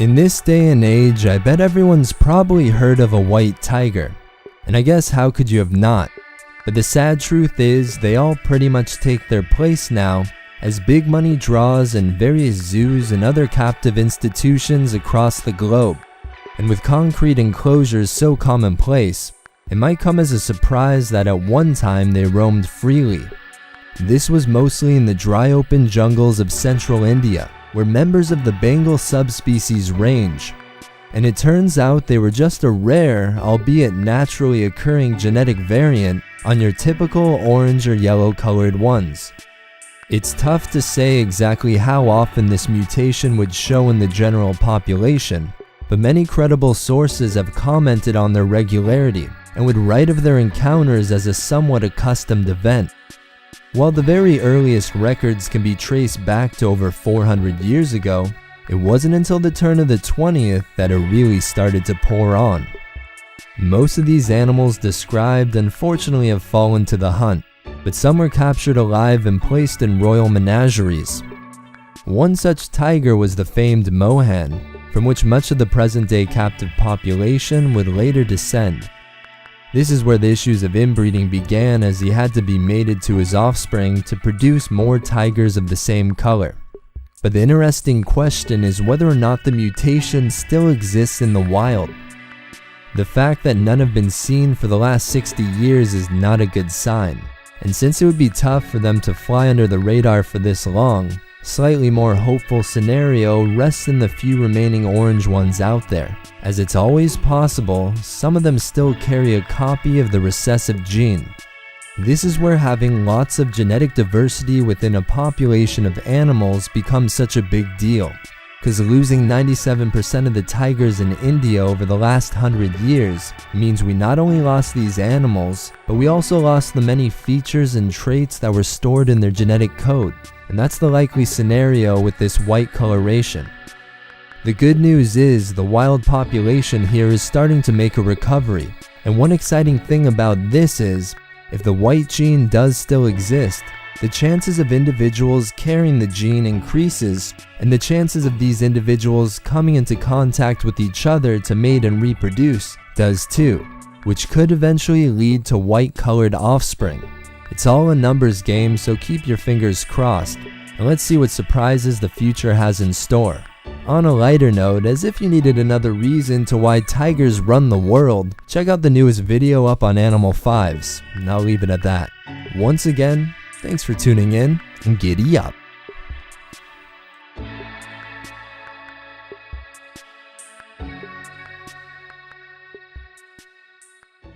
In this day and age, I bet everyone's probably heard of a white tiger. And I guess how could you have not? But the sad truth is, they all pretty much take their place now as big money draws in various zoos and other captive institutions across the globe. And with concrete enclosures so commonplace, it might come as a surprise that at one time they roamed freely. This was mostly in the dry open jungles of central India, where members of the Bengal subspecies range. And it turns out they were just a rare, albeit naturally occurring genetic variant on your typical orange or yellow colored ones. It's tough to say exactly how often this mutation would show in the general population, but many credible sources have commented on their regularity and would write of their encounters as a somewhat accustomed event. While the very earliest records can be traced back to over 400 years ago, it wasn't until the turn of the 20th that it really started to pour on. Most of these animals described unfortunately have fallen to the hunt, but some were captured alive and placed in royal menageries. One such tiger was the famed mohan, from which much of the present-day captive population would later descend. This is where the issues of inbreeding began, as he had to be mated to his offspring to produce more tigers of the same color. But the interesting question is whether or not the mutation still exists in the wild. The fact that none have been seen for the last 60 years is not a good sign, and since it would be tough for them to fly under the radar for this long, slightly more hopeful scenario rests in the few remaining orange ones out there, as it's always possible some of them still carry a copy of the recessive gene. This is where having lots of genetic diversity within a population of animals becomes such a big deal, because losing 97% of the tigers in India over the last 100 years means we not only lost these animals, but we also lost the many features and traits that were stored in their genetic code. And that's the likely scenario with this white coloration. The good news is the wild population here is starting to make a recovery, and one exciting thing about this is, if the white gene does still exist, the chances of individuals carrying the gene increases, and the chances of these individuals coming into contact with each other to mate and reproduce does too, which could eventually lead to white-colored offspring. It's all a numbers game, so keep your fingers crossed, and let's see what surprises the future has in store. On a lighter note, as if you needed another reason to why tigers run the world, check out the newest video up on Animal 5s, and I'll leave it at that. Once again, thanks for tuning in, and giddy up.